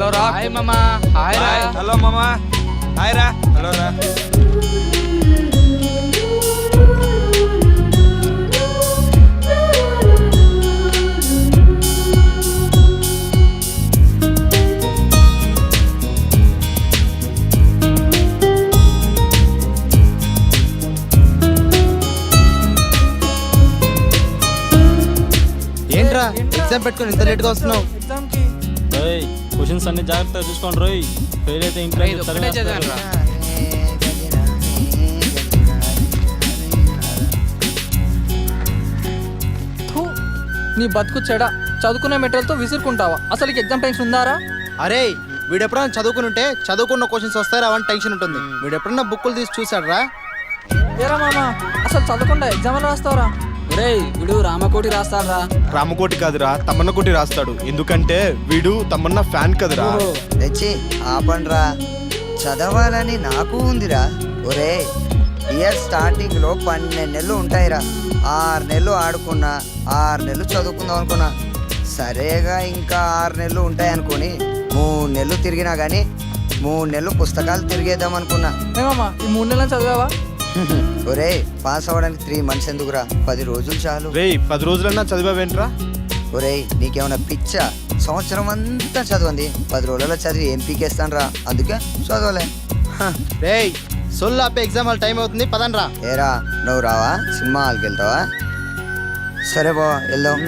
Hello రా. Hi మామా. Hi రా. హలో మామా. హాయ్ రా. హలో రా. ఏంట్రా ఎగ్జామ్ పెట్టుకొని ఇంత లేట్గా వస్తున్నావు? క్వశ్చన్స్ అన్ని జాగ్రత్తగా చూసుకోండి రోయ్. ఫెయిల్ అయితే ఇంట్లో ఇది ఒక్కటే చదివాను రా. నీ బతుకు చెడ చదువుకునే మెటీరియల్తో విసురుకుంటావా? అసలు ఎగ్జామ్ టెన్షన్ ఉందారా? అరే వీడు ఎప్పుడైనా చదువుకుని ఉంటే చదువుకున్న క్వశ్చన్స్ వస్తారా అని టెన్షన్ ఉంటుంది. వీడు ఎప్పుడన్నా బుక్కులు తీసి చూసాడరా? ఏరా మామ, అసలు చదవకుండా ఎగ్జామ్ ఎలా రాస్తావరా? ఒరేయ్ వీడు రామకోటి రాస్తాడ్రా. రామకోటి కాదురా, తమన్న కోటి రాస్తాడు. ఎందుకంటే వీడు తమన్న ఫ్యాన్ కదరా. తెచ్చి ఆపండ్రా, చదవాలని నాకు ఉందిరా. ఒరే ఇయర్ స్టార్టింగ్ లో 12 నెలలు ఉంటాయిరా. 6 నెలలు ఆడుకున్నా, 6 నెలలు చదువుకుందాం అనుకున్నా. సరేగా ఇంకా 6 నెలలు ఉంటాయి అనుకుని 3 నెలలు తిరిగినా గానీ 3 నెలలు పుస్తకాలు తిరిగేద్దాం అనుకున్నా. ఏమమ్మా ఈ 3 నెలలు చదివావా? ఒరే పాస్ అవ్వడానికి 3 మంత్స్ ఎందుకురా, 10 రోజులు చాలు. రేయ్ 10 రోజులన్నా చదివావేంట్రా? ఒరేయ్ నీకేమైనా పిచ్చా? సంవత్సరం అంతా చదవండి, 10 రోజులలో చదివి ఏం పీకేస్తాను రా. అందుకే చదవలే. రేయ్ సొల్లు ఆపే ఎగ్జామ్ హాల్ టైం అవుతుంది, పదండ్రా. ఏరా నువ్వు రావా? సినిమా హాల్కి వెళ్తావా? సరే బా వెళ్దాం.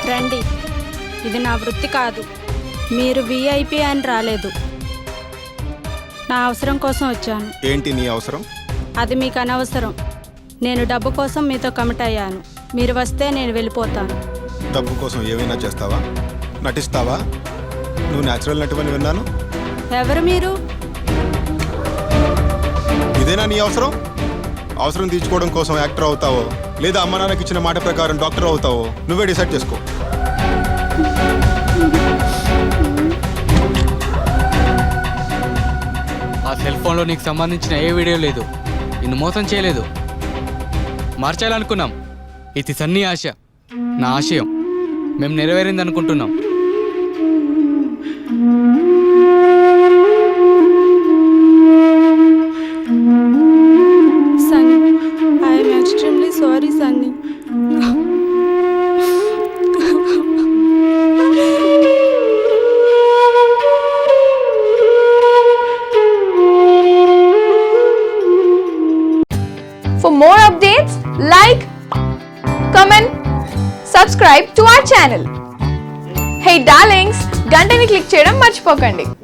రండి, ఇది నా వృత్తి కాదు. మీరు విఐపి అని రాలేదు, నా అవసరం కోసం వచ్చాను. ఏంటి నీ అవసరం? అది మీకు అనవసరం. నేను డబ్బు కోసం మీతో కమిట్ అయ్యాను. మీరు వస్తే నేను వెళ్ళిపోతాను. డబ్బు కోసం ఏమైనా చేస్తావా? నటిస్తావా? నువ్వు న్యాచురల్ నటివని విన్నాను. ఎవరు మీరు? ఇదేనా నీ అవసరం? అవసరం తీర్చుకోవడం కోసం యాక్టర్ అవుతావో లేదా అమ్మ నాన్నకి ఇచ్చిన మాట ప్రకారం డాక్టర్ అవుతావో నువ్వే డిసైడ్ చేసుకో. ఆ సెల్ ఫోన్లో నీకు సంబంధించిన ఏ వీడియో లేదు. నిన్ను మోసం చేయలేదు, మార్చాలనుకున్నాం. ఇది సన్నీ ఆశ, నా ఆశయం. మేము నెరవేరింది అనుకుంటున్నాం. Sunny, I'm extremely sorry Sunny. For more updates, like, comment, subscribe to our channel. Hey darlings, గంటని click చేయడం మర్చిపోకండి.